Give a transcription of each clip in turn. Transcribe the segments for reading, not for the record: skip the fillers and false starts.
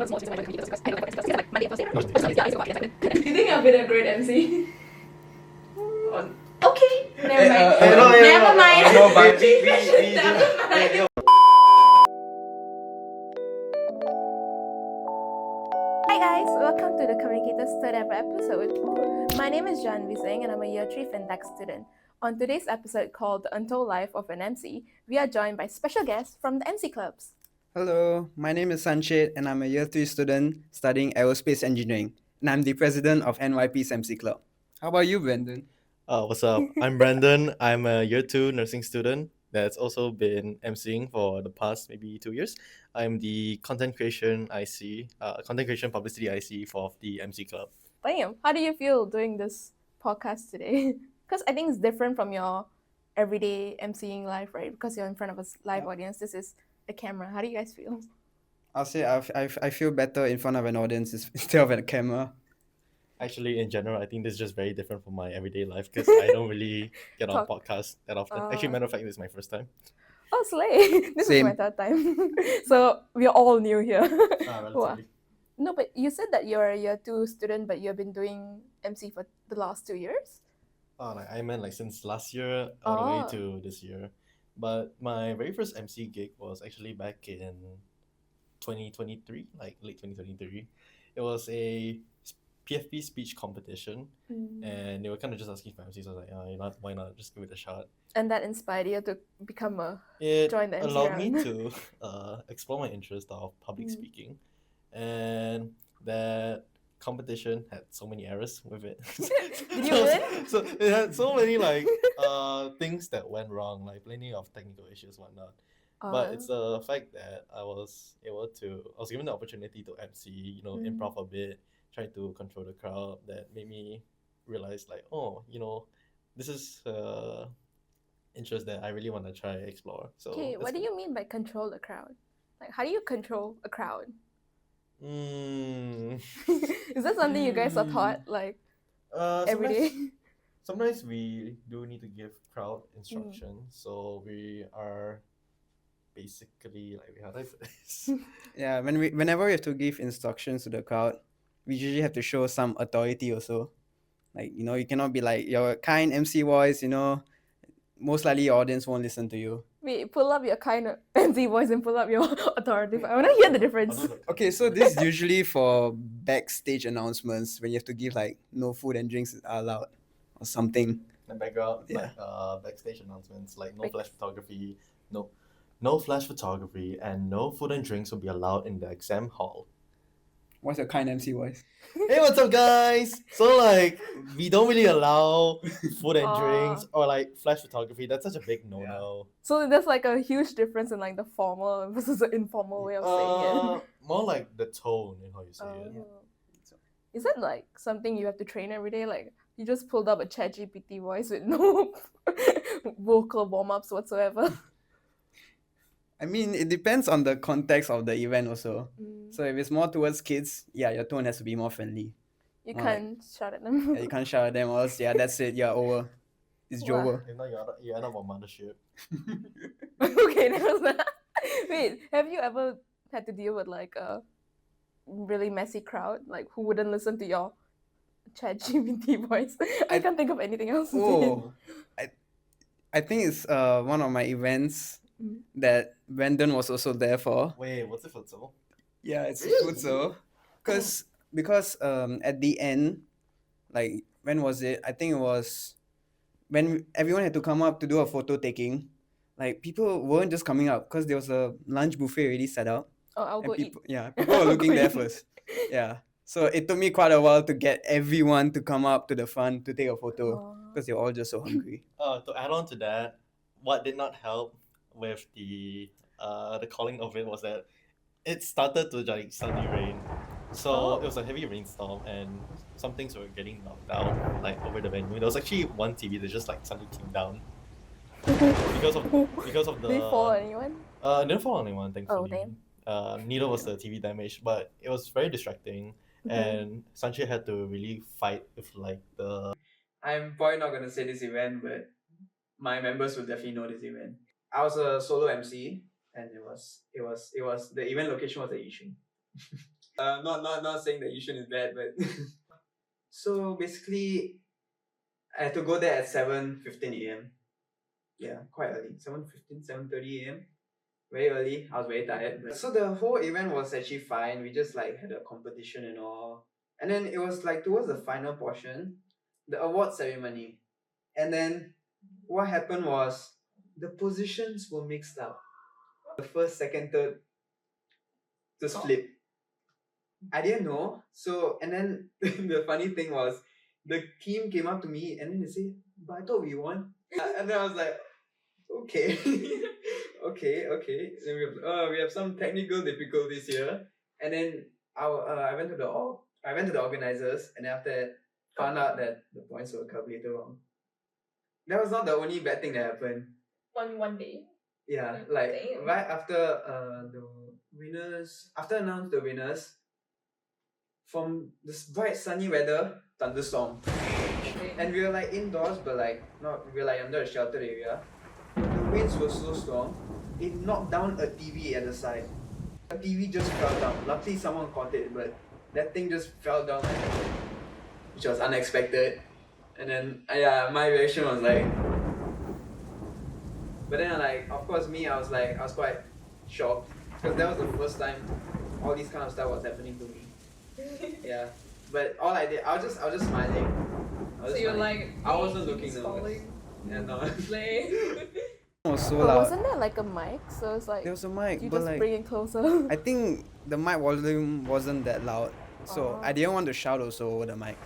Do you think I've been a great MC? Okay, never mind. Never mind. No, but Never mind. Hi guys, welcome to the Communicators' third ever episode. My name is Janvi Singh and I'm a Year 3 FinTech student. On today's episode called The Untold Life of an MC, we are joined by special guests from the MC clubs. Hello, my name is Sanchit and I'm a Year 3 student studying aerospace engineering. And I'm the president of NYP's MC Club. How about you, Brandon? What's up? I'm Brandon. I'm a year 2 nursing student that's also been emceeing for the past maybe 2 years. I'm the content creation publicity IC for the MC Club. Damn, how do you feel doing this podcast today? Because I think it's different from your everyday emceeing life, right? Because you're in front of a live audience. This is a camera. How do you guys feel? I'll say I feel better in front of an audience instead of a camera. Actually, in general, I think this is just very different from my everyday life because I don't really get on podcasts that often. Actually, matter of fact, this is my first time. Oh, slay! This Same. is my third time. So we're all new here. Relatively. No, but you said that you're a year 2 student, but you've been doing MC for the last 2 years? I meant since last year all the way to this year. But my very first MC gig was actually back in 2023, late 2023. It was a PFP speech competition, and they were kind of just asking for MC, so I was like, why not just give it a shot. And that inspired you to become join the MC allowed me round. to explore my interest of public speaking, and that competition had so many errors with it. Did you win? So it had so many things that went wrong, like plenty of technical issues, whatnot. But it's the fact that I was given the opportunity to MC, improv a bit, try to control the crowd, that made me realize this is interest that I really want to try explore. So okay, what do you mean by control the crowd? Like, how do you control a crowd? Is that something you guys are taught every day? Sometimes we do need to give crowd instruction, so we are basically how do I put this? Yeah, whenever we have to give instructions to the crowd, we usually have to show some authority also. You cannot be like your kind MC voice, most likely your audience won't listen to you. Wait, pull up your kind of MC voice and pull up your authoritative. I want to hear the difference. Okay, so this is usually for backstage announcements when you have to give no food and drinks are allowed or something. The background, backstage announcements, no flash photography, no flash photography, and no food and drinks will be allowed in the exam hall. What's your kind MC voice? Hey, what's up, guys? So we don't really allow food and drinks or flash photography. That's such a big no-no. So there's a huge difference in the formal versus the informal way of saying it. More like the tone in how you say it. Is that something you have to train every day? You just pulled up a ChatGPT voice with no vocal warm-ups whatsoever. I mean, it depends on the context of the event also. So if it's more towards kids, your tone has to be more friendly. You can't shout at them. You can't shout at them, or else, that's it, you're over. It's over. If not, you end up on mothership. Okay, that was that. Wait, have you ever had to deal with a really messy crowd? Who wouldn't listen to your ChatGPT voice? I can't think of anything else. Oh, I think it's one of my events that Brandon was also there for. Wait, what's it futsal? Yeah, it's futsal. Because at the end, when was it? I think it was when everyone had to come up to do a photo taking. People weren't just coming up because there was a lunch buffet already set up. Oh, I'll go people, eat. Yeah, people were looking there first. Yeah. So it took me quite a while to get everyone to come up to the front to take a photo because they were all just so hungry. To add on to that, what did not help with the calling of it was that it started to suddenly rain. So it was a heavy rainstorm and some things were getting knocked down over the venue. There was actually one TV that just suddenly came down. because of the Did it fall on anyone? It didn't fall on anyone, thankfully. Oh, damn. Neither was the TV damaged, but it was very distracting. And Sanjay had to really fight with the. I'm probably not gonna say this event, but my members will definitely know this event. I was a solo MC, and it was the event location was at Yishun. Not saying that Yishun is bad, but so basically I had to go there at 7:15 a.m. Yeah, quite early. 7:15, 7:30 a.m. Very early. I was very tired. So the whole event was actually fine. We just like had a competition and all. And then it was like towards the final portion, the award ceremony. And then what happened was the positions were mixed up. The first, second, third just flipped. I didn't know. So and then the funny thing was the team came up to me and then they said, "But I thought we won." And then I was like, "Okay." okay. Then we have some technical difficulties here. And then I went to the organizers, and after that found out that the points were calculated wrong. That was not the only bad thing that happened. One day. Yeah, like Damn. right after the winners, after announced the winners, from this bright sunny weather, thunderstorm. And we were like indoors, but like not, we were like under a sheltered area. But the winds were so strong, it knocked down a TV at the side. The TV just fell down. Luckily someone caught it, but that thing just fell down like that, which was unexpected. And then yeah, my reaction was like, but then like of course I was quite shocked because that was the first time all these kind of stuff was happening to me. Yeah, but all I did, I was just smiling. So you're like, I wasn't "Hey, looking he's nervous. falling." Yeah, no. Play. It was so But loud. wasn't there like a mic? So it's like There was a mic, you but just like bring it closer. I think the mic volume wasn't that loud, so I Oh. didn't want to shout also over the mic.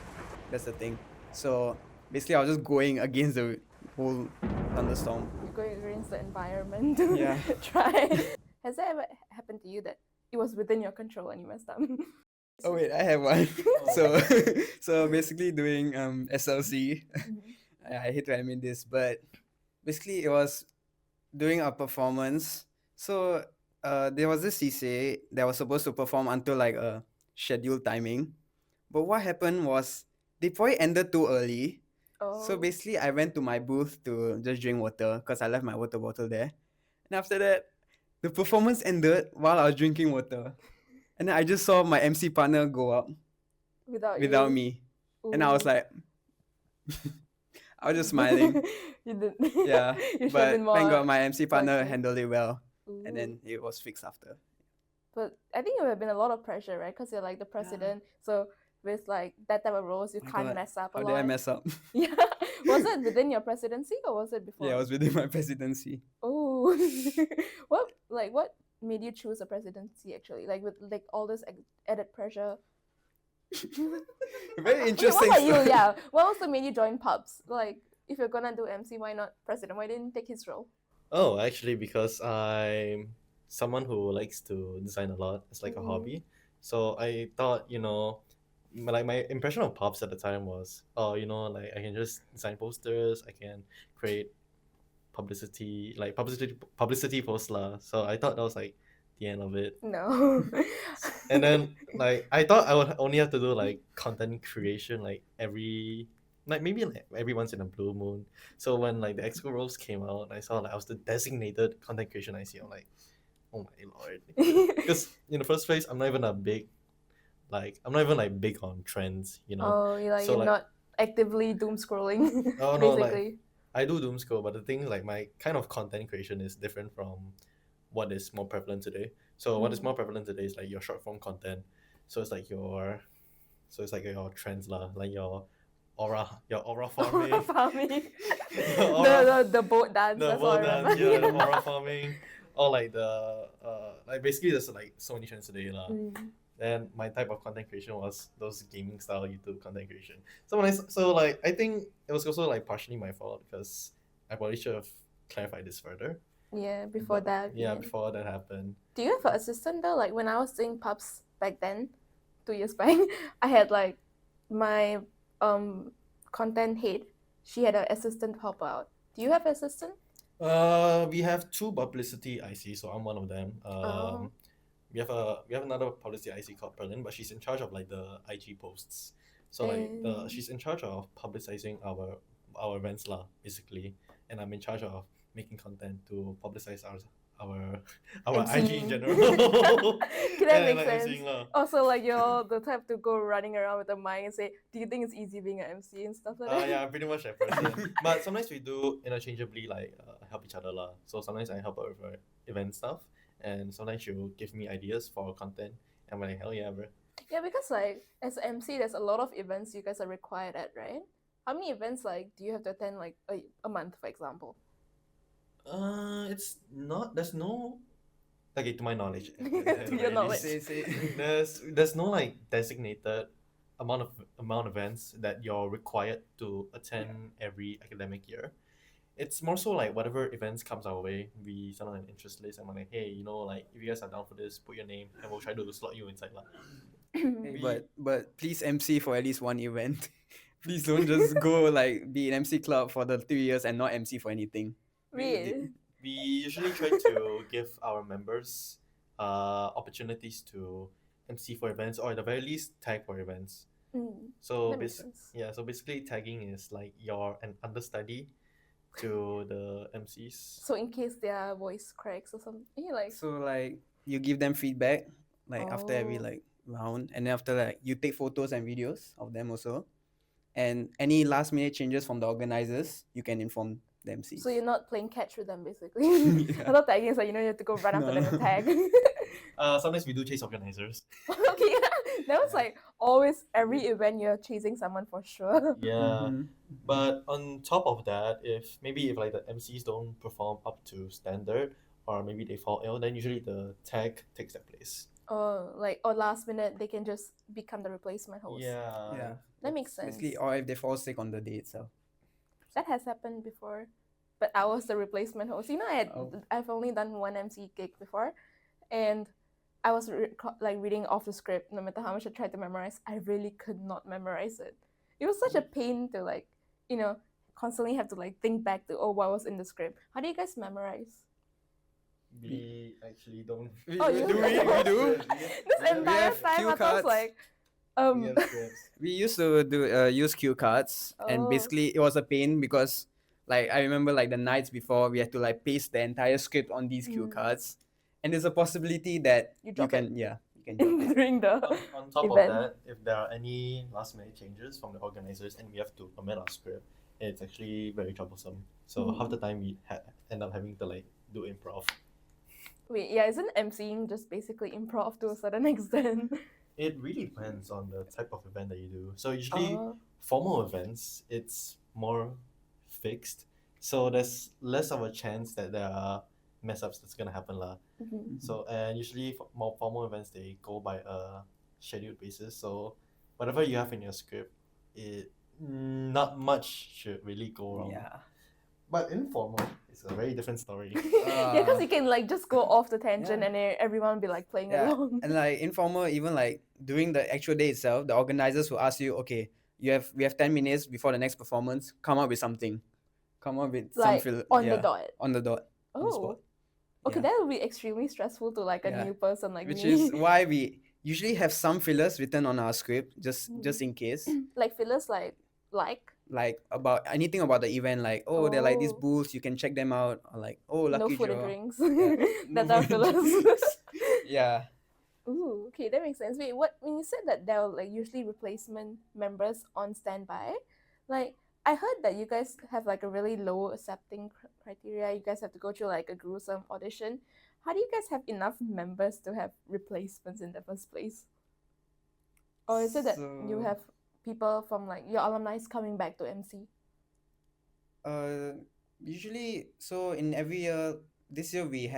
That's the thing. So basically, I was just going against the whole thunderstorm. You're going against the environment. Yeah. Try. Has that ever happened to you that it was within your control and you messed up? Oh wait, I have one. So so basically doing SLC. I hate to admit this, but basically it was doing a performance. So there was this CC that was supposed to perform until like a scheduled timing. But what happened was they probably ended too early. So Oh. basically I went to my booth to just drink water because I left my water bottle there. And after that, the performance ended while I was drinking water. And then I just saw my MC partner go up Without without you. me. And I was Ooh. like I was just smiling. You didn't. Yeah. You should have But been more thank God my MC partner proactive. handled it well. And Ooh. then it was fixed after. But I think it would have been a lot of pressure, right? Because you're like the president. So with like that type of roles, you My can't God, mess up a How lot. did I mess up? Yeah. Was it within your presidency or was it before? Yeah, it was within my presidency. Oh. what made you choose a presidency actually? Like with like all this added pressure. Very Okay, interesting. what about you? story. Yeah. What also made you join pubs? Like if you're gonna do MC, why not president? Why didn't you take his role? Oh, actually, because I'm someone who likes to design a lot. It's like a Mm. hobby. So I thought, my impression of pubs at the time was, like I can just design posters, I can create publicity posts lah. So I thought that was like the end of it. No. And then like I thought I would only have to do like content creation like maybe like every once in a blue moon. So when like the exco roles came out, I saw like I was the designated content creation IC. I'm like, oh my lord. Because in the first place, I'm not even big on trends, Oh, So, you're like- not actively doom scrolling. Oh, no, like- basically. I do doom scroll, but the thing like my kind of content creation is different from what is more prevalent today. So what is Mm. more prevalent today is like your short form content. So it's like your trends lah, like your aura farming. Aura farming. Aura- the boat dance. The That's all I word remember. dance, yeah, the aura farming, or like the like basically there's like so many trends today lah. Mm. Then my type of content creation was those gaming style YouTube content creation. So like I think it was also like partially my fault because I probably should have clarified this further. Yeah, before But, that. Yeah, before that happened. Do you have an assistant though? Like when I was doing pubs back then, 2 years back, I had like my content head. She had an assistant help out. Do you have an assistant? We have two publicity ICs, so I'm one of them. Oh. We have another publicity IC called Berlin, but she's in charge of like the IG posts. So like Mm. she's in charge of publicizing our events lah, basically, and I'm in charge of making content to publicize our our IG in MCing. general. Okay, that Yeah, makes like sense. MCing lah. Also, like you're the type to go running around with a mic and say, "Do you think it's easy being an MC and stuff like that?" Yeah, I'm pretty much that person. But sometimes we do interchangeably like help each other lah. So sometimes I help her with her event stuff, and sometimes she'll give me ideas for content. And I'm like, hell yeah, bro. Yeah, because like as an MC, there's a lot of events you guys are required at, right? How many events like do you have to attend like a month, for example? It's not. There's no. Okay, to my knowledge. To your very knowledge. least, Say. there's no like designated amount of events that you're required to attend every academic year. It's more so like whatever events comes our way, we send out an interest list and we're like, hey, like if you guys are down for this, put your name and we'll try to slot you inside lah. Hey, but please MC for at least one event. Please don't just go like be an MC club for the 3 years and not MC for anything. Really? We usually try to give our members opportunities to MC for events or at the very least tag for events. So That makes sense. yeah, so basically tagging is like you're an understudy to the MCs. So in case their voice cracks or something, like So like you give them feedback like after every Oh. like round, and then after that you take photos and videos of them also, and any last minute changes from the organizers you can inform the MCs. So you're not playing catch with them basically. Yeah. I thought tagging is like you have to go run after No, them and no. tag. Sometimes we do chase organizers. Okay, that was Yeah. like always every event you're chasing someone for sure. Yeah. Mhm. But on top of that, if like the MCs don't perform up to standard or maybe they fall ill, then usually the tag takes that place. Or last minute they can just become the replacement host. Yeah. That makes sense. Basically, or if they fall sick on the day itself. That has happened before, but I was the replacement host. I've only done one MC gig before, and I was like reading off the script. No matter how much I tried to memorize, I really could not memorize it. It was such a pain to like, constantly have to like think back to what was in the script. How do you guys memorize? We actually don't. Oh, you do have we do? This We entire have time cue I was cards. like, We have scripts. We used to do use cue cards, and Oh. basically it was a pain because like I remember like the nights before we had to like paste the entire script on these cue Mm. cards, and there's a possibility that You you drop it. can you can drop it. during the On top event. of that, if there are any last minute changes from the organizers and we have to amend our script, it's actually very troublesome. So half the time we end up having to like do improv. Wait, yeah, isn't emceeing just basically improv to a certain extent? It really depends on the type of event that you do. So usually Oh. formal events, it's more fixed. So there's less of a chance that there are mess ups that's gonna happen lah. Mhm. So and usually for more formal events they go by a scheduled basis. So whatever you have in your script, it not much should really go wrong. Yeah. But informal is a very different story. Yeah, because you can like just go off the tangent Yeah. and then everyone will be like playing Yeah, along. and like informal, even like during the actual day itself, the organizers will ask you, okay, we have 10 minutes before the next performance. Come up with something. Come up with Like some on the dot. on the dot. on the Oh. spot. Okay, Yeah. that would be extremely stressful to like a Yeah. new person like Which me. is why we usually have some fillers written on our script, just in case, like fillers like like about anything about the event, like oh they're like these Oh. booths, you can check them out, or like oh no lucky food and draw. drinks. Yeah. That No are food and fillers. drinks. Yeah. Ooh, okay, that makes sense. Wait, when you said that there are like usually replacement members on standby, like I heard that you guys have like a really low accepting criteria. You guys have to go through like a gruesome audition. How do you guys have enough members to have replacements in the first place? Or is it that you So- have people from like your alumni coming back to MC? Usually, so in every year, this year we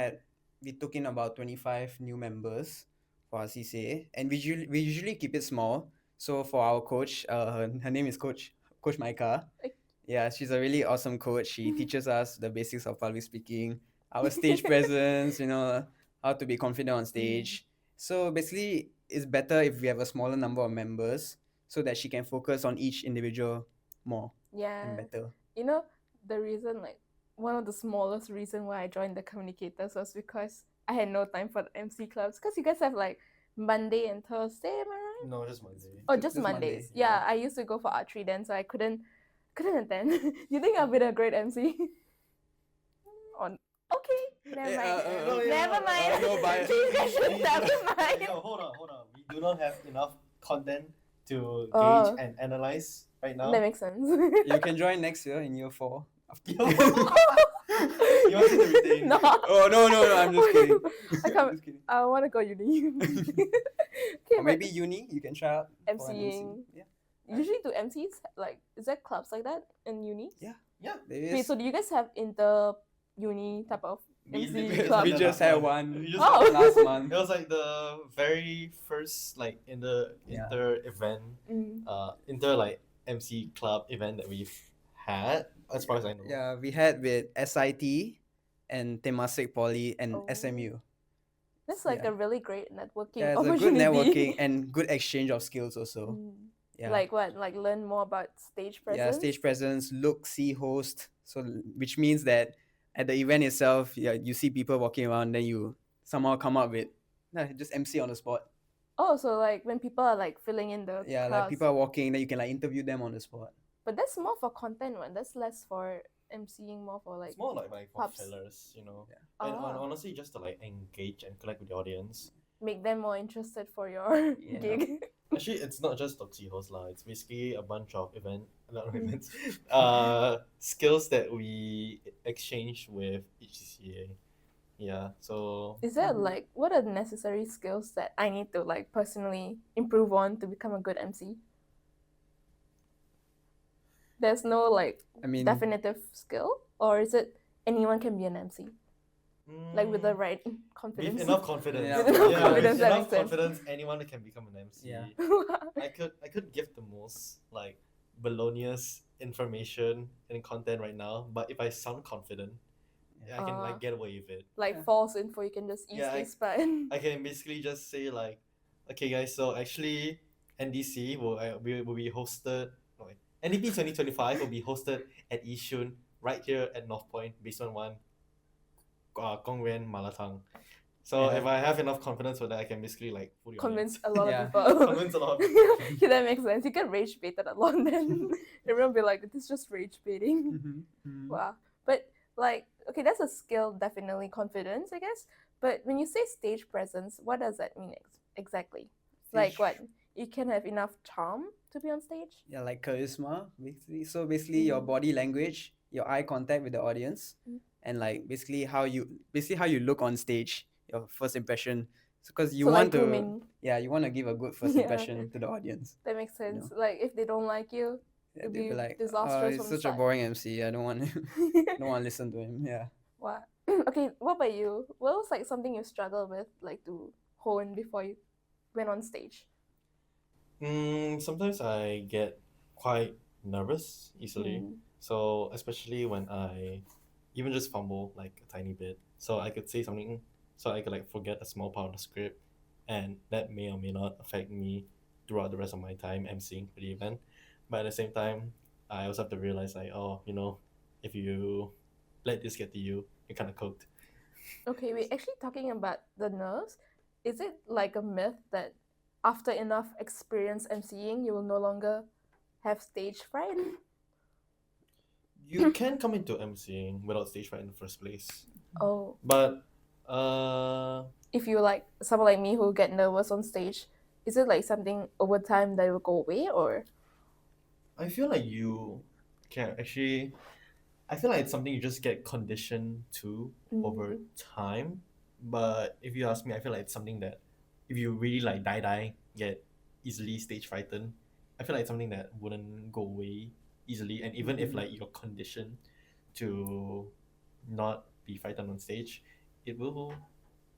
took in about 25 new members for our CCA, and we usually keep it small. So for our coach, her name is Coach Maika. Like- Yeah, she's a really awesome coach. She teaches us the basics of public speaking, our stage presence, how to be confident on stage. So basically, it's better if we have a smaller number of members so that she can focus on each individual more and Yeah. better. The reason, like, one of the smallest reason why I joined the communicators was because I had no time for the MC clubs. Because you guys have like Monday and Thursday, am I right? No, just Monday. Oh, Ju- just just Mondays. Monday, Yeah, yeah. I used to go for archery then, so I couldn't attend. You think I've been a great MC? On okay. Never Eh, mind. No, yeah, Never mind. no, but- Please, guys, never mind. Yo, hold on. We do not have enough content to Oh. gauge and analyze right now. That makes sense. You can join next year in year 4. After. Yo. You want me to retain? No. Oh no, I'm just kidding. I I'm can't. just kidding. I want to go uni. Okay, Or maybe uni, you can try out for an MCing. MC. Yeah, Usually, do MCs like is there clubs like that in uni? Yeah. Yeah. there Wait, is. so do you guys have inter uni type of We MC literally club? We had just that had last one. We just Oh. had last It month. was like the very first like in the Yeah. inter event, Mm. inter like MC club event that we've had, as far as I know. Yeah, we had with SIT and Temasek Poly and Oh. SMU. That's like Yeah. a really great networking Yeah, it's a good opportunity. networking and good exchange of skills also. Mm. Yeah. Like what? Like learn more about stage presence. Yeah, stage presence, look, see, host. So which means that at the event itself, yeah, you see people walking around, then you somehow come up with just MC on the spot. Oh, so like when people are like filling in the Yeah, class. like people are walking, then you can like interview them on the spot. But that's more for content one. That's less for MCing, more for like It's more like for pubs. fillers, you know. Yeah. And Ah. honestly, just to like engage and connect with the audience. make them more interested for your Yeah. gig. Actually, it's not just Toxie host lah. It's basically a bunch of not Mm. events, skills that we exchange with each CCA. Yeah. So Is there like what are the necessary skills that I need to like personally improve on to become a good MC? There's no like I mean, definitive skill, or is it anyone can be an MC? Like with the mm, right with confidence. enough confidence. Yeah, With enough confidence, with that enough makes sense. confidence, anyone can become an MC. Yeah. I could give the most like Bologna's information and content right now, but if I sound confident, I can like get away with it. like Yeah. false info you can just Yeah, easily spread. I can basically just say like, okay guys, so actually NDC will be hosted. No, wait, NDP 2025 will be hosted at Yishun right here at North Point, basement 1, Gongren Malatang. So Yeah. if I have enough confidence for that, I can basically like fool the Convince audience. a lot Yeah. of people. Convince a lot of people. Yeah, that makes sense. You get rage baited a lot then. Everyone be like, this is just rage baiting. Mhm, mhm. Wow. But like, okay, that's a skill, definitely confidence, I guess. But when you say stage presence, what does that mean exactly? Like Stage- what? You can have enough charm to be on stage? Yeah, like charisma, basically. So basically, your Mm. body language, your eye contact with the audience, Mm. and like basically how you look on stage, your first impression. Because you So, want like, to, grooming. yeah, you want to give a good first Yeah. impression to the audience. That makes know. sense. Like if they don't like you, Yeah, It'd they'll be be like, disastrous he's from the such a start." boring MC. I don't want don't want to listen to him. Yeah. wow. Okay, what about you? What was like something you struggled with, like to hone before you went on stage? Sometimes I get quite nervous easily. Mm. So especially when I even just fumble like a tiny bit. So I could say something, so I could like forget a small part of the script, and that may or may not affect me throughout the rest of my time emceeing for the event. But at the same time, I also have to realize like, oh, if you let this get to you, you're kind of cooked. Okay, wait, actually talking about the nerves, is it like a myth that after enough experience emceeing, you will no longer have stage fright? You can come into emceeing without stage fright in the first place, Oh, but if you like someone like me who get nervous on stage, is it like something over time that will go away or? I feel like you can actually. I feel like it's something you just get conditioned to over Mm. time. But if you ask me, I feel like it's something that if you really like die get easily stage frightened, I feel like it's something that wouldn't go away easily. And even if Mhm. like you're conditioned to not be frightened on stage, it will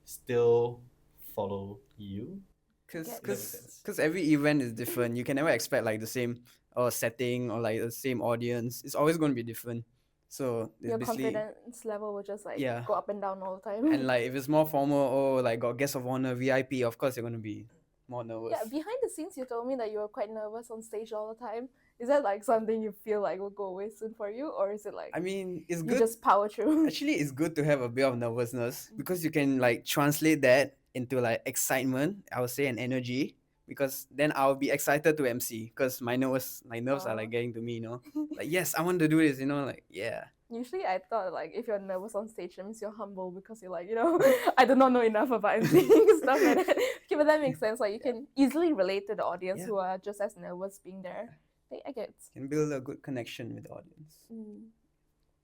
still follow you. Cause, Get- That makes sense. cause every event is different. You can never expect like the same setting or like the same audience. It's always going to be different. So it's Your basically confidence level will just like Yeah. go up and down all the time. and like if it's more formal or like got guest of honor VIP, of course you're going to be more nervous. Yeah, behind the scenes, you told me that you were quite nervous on stage all the time. Is that like something you feel like will go away soon for you, or is it like I mean, it's you good. just power through? Actually, it's good to have a bit of nervousness because you can like translate that into like excitement. I would say and energy because then I'll be excited to MC because my nerves are Aw. like getting to me. Like yes, I want to do this. Like yeah. Usually, I thought like if you're nervous on stage, that means you're humble because you're like, I do not know enough about anything stuff like that. Okay, but that makes sense. Like you can easily relate to the audience Yeah. who are just as nervous being there. I get. Can build a good connection with the audience.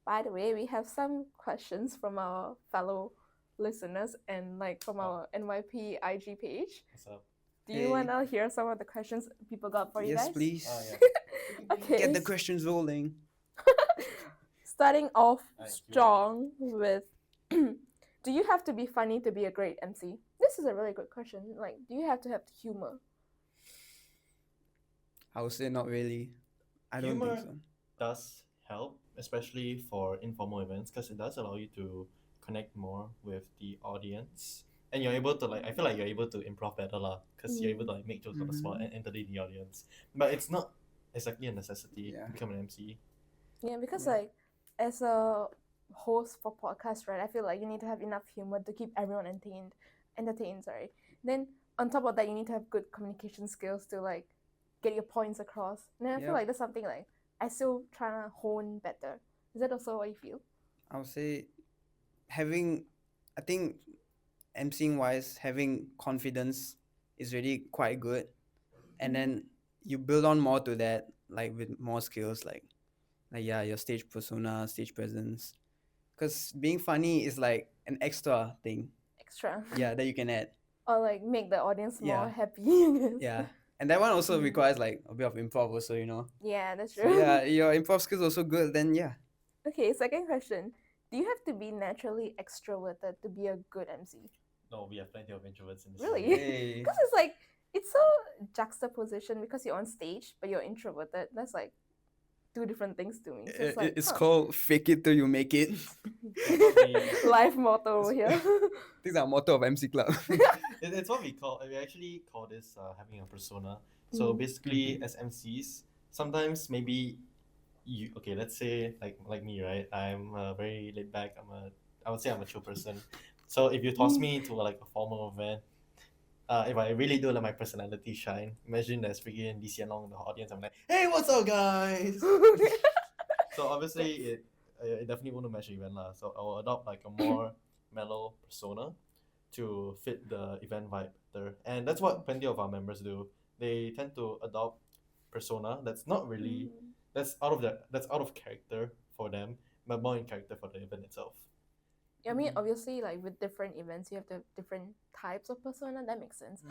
By the way, we have some questions from our fellow listeners and like from our NYP IG page. What's up? Do you want to hear some of the questions people got for you Yes, guys? please. Yeah. Okay. Get the questions rolling. Starting off Alright, strong with do you have to be funny to be a great MC? This is a really good question. Like, do you have to have humor? I would say not really. I don't think Humor so. does help, especially for informal events, because it does allow you to connect more with the audience. And you're able to I feel like you're able to improv better lah, because you're able to make jokes on the spot and entertain the audience. But it's not exactly a necessity to become an MC. Yeah, because like as a host for podcast, right, I feel like you need to have enough humor to keep everyone entertained, sorry. Then on top of that, you need to have good communication skills to like get your points across. And then I feel like that's something like I still trying to hone better. Is that also what you feel? I would say I think emceeing wise, having confidence is really quite good. And then you build on more to that, like with more skills, like your stage persona, stage presence. Because being funny is like an extra thing. Extra. Yeah, that you can add. Or like make the audience more Yeah. happy. Yeah. And that one also requires like a bit of improv also, Yeah, that's So true. yeah, your improv skills also good, then yeah. Okay, second question. Do you have to be naturally extroverted to be a good MC? No, we have plenty of introverts in this Really? room. Hey. Because it's like it's so juxtaposition because you're on stage but you're introverted. That's like two different things to me. So it's like It's called fake it till you make it. life motto over here. These are motto of MC Club. It's what we actually call this having a persona. So basically, as MCs, sometimes maybe let's say like me, right? I'm very laid back. I would say I'm a chill person. So if you toss me into like a formal event, if I really do let my personality shine, imagine there's freaking DC Long in the audience. I'm like, hey, what's up, guys? So obviously it definitely won't match the event lah. So I will adopt like a more mellow persona to fit the event vibe better. And that's what plenty of our members do. They tend to adopt persona that's not really that's out of character for them, but more in character for the event itself. I mean, obviously, like with different events, you have to have different types of persona. That makes sense.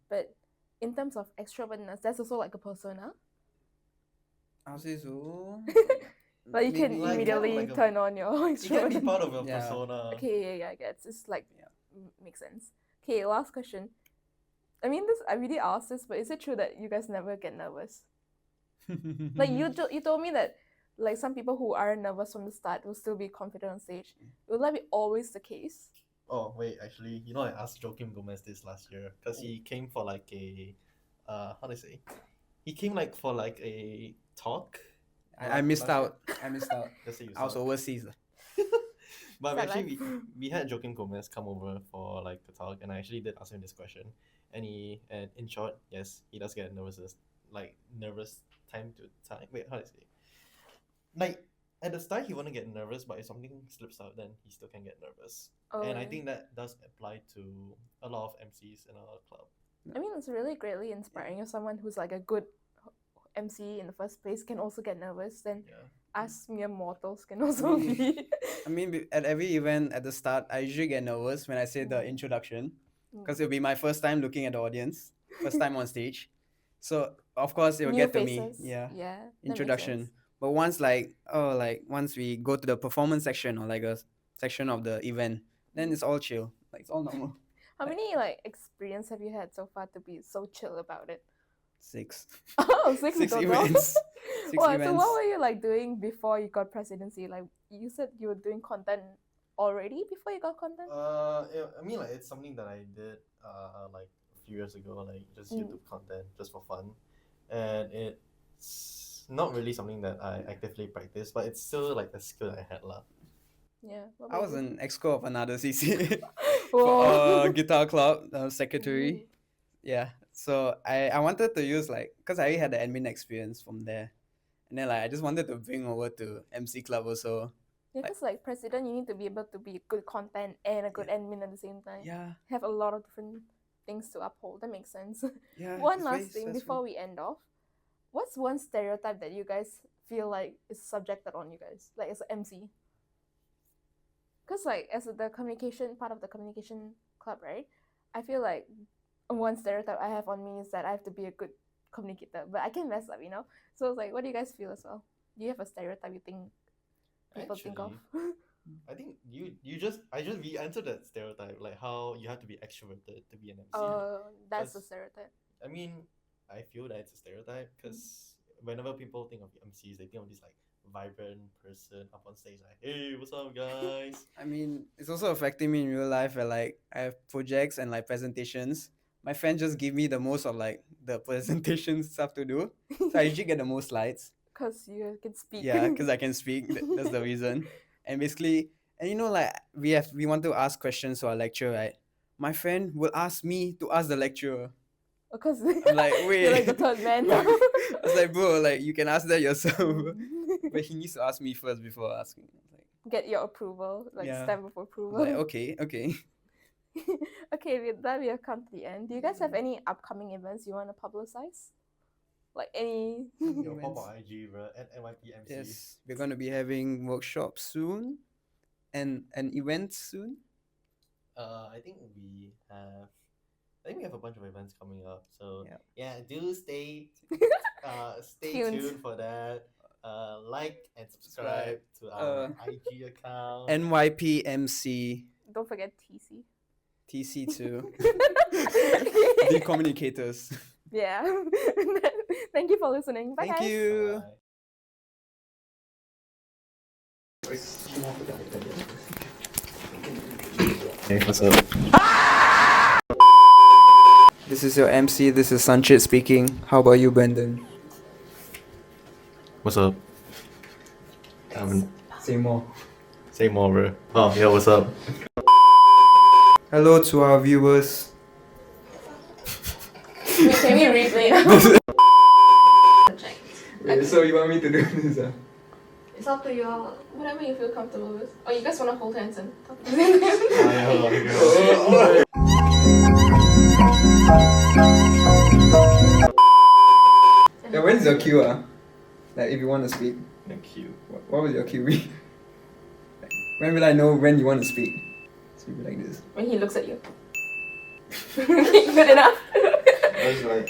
But in terms of extrovertness, that's also like a persona. I'll say so. But you can Maybe. Like, immediately kind of like turn on your It can be extrovert. part of a Yeah. persona. Okay, yeah, I guess it's like makes sense. Okay, last question. I mean, I really asked this, but is it true that you guys never get nervous? Like you told me that like some people who are nervous from the start will still be confident on stage. Will that be always the case? Oh wait, actually, I asked Joaquim Gomez this last year because he came for like a, how do I say? He came like for like a talk. I missed last out. I missed out. Just say you I was saw it. overseas. But Sad actually, life. we had Joaquim Gomez come over for like the talk, and I actually did ask him this question. And in short, yes, he does get nervous time to time. Wait, how do I say? Like at the start, he wouldn't get nervous, but if something slips out, then he still can get nervous. And I think that does apply to a lot of MCs in our club. I mean, it's really greatly inspiring. If someone who's like a good MC in the first place can also get nervous, then us mere mortals can also be. I mean, at every event at the start, I usually get nervous when I say the introduction because it'll be my first time looking at the audience, first time on stage. So of course it will New get to me. faces. Yeah. Yeah. that makes Introduction. sense. But once once we go to the performance section or like a section of the event, then it's all chill. Like it's all normal. How many like experience have you had so far to be so chill about it? 6. Oh, six in Six total. events. 6 Wow, so events. what were you like doing before you got presidency? Like you said you were doing content already before you got content? I mean, like it's something that I did like a few years ago, like just YouTube content just for fun, and it's not really something that I actively practice, but it's still like a skill I had lah. Yeah. what I about was you? an exco of another CC Whoa. for guitar club secretary. Ooh. Yeah, so I wanted to use because I already had the admin experience from there, and then I just wanted to bring over to MC club also. Yeah, because like president, you need to be able to be good content and a good admin at the same time. Yeah. Have a lot of different things to uphold. That makes sense. Yeah. One it's very last thing stressful. before we end off. What's one stereotype that you guys feel like is subjected on you guys, like as an MC? Because like as the communication part of the communication club, right? I feel like one stereotype I have on me is that I have to be a good communicator, but I can mess up, you know. So it's like, what do you guys feel as well? Do you have a stereotype you think people think of? I think we answered that stereotype, like how you have to be extroverted to be an MC. That's the Cause- stereotype. I mean, I feel that it's a stereotype because whenever people think of MCs, they think of this like vibrant person up on stage, like, hey, what's up, guys? I mean, it's also affecting me in real life where like I have projects and like presentations. My friends just give me the most of like the presentation stuff to do. So I usually get the most slides. Because you can speak. Yeah, because I can speak. That's the reason. And basically, and you know, like we want to ask questions to our lecturer, right? My friend will ask me to ask the lecturer. Because I'm like, wait. you're like the third man. I was like, bro, like you can ask that yourself. But he needs to ask me first before asking. I was like, Get your approval, like Yeah. stamp of I approval. was like, okay. Okay, with that we have come to the end. Do you guys have any upcoming events you want to publicize? Like any? Yo, pop Events. on IG, bro, at NYP MC. Yes, we're gonna be having workshops soon, and an event soon. I think we have a bunch of events coming up. So Yep. yeah, do stay Tuned. tuned for that. Like and subscribe to our IG account. NYP MC Don't forget TC. TC2 the communicators. Yeah. Thank you for listening. Bye, Thank guys. you. Hey, what's up? This is your MC. This is Sanchit speaking. How about you, Brandon? What's up? Say more. Say more, bro. Oh yeah, what's up? Hello to our viewers. Can we replay now? Wait, so you want me to do this? It's up to y'all. Whatever you feel comfortable with. Oh, you guys want to hold hands and talk? Yeah, when's your cue? Like if you want to speak, Thank you. what will your cue be? Like, when will I know when you want to speak? So you be like this. When he looks at you. Good enough. I was like.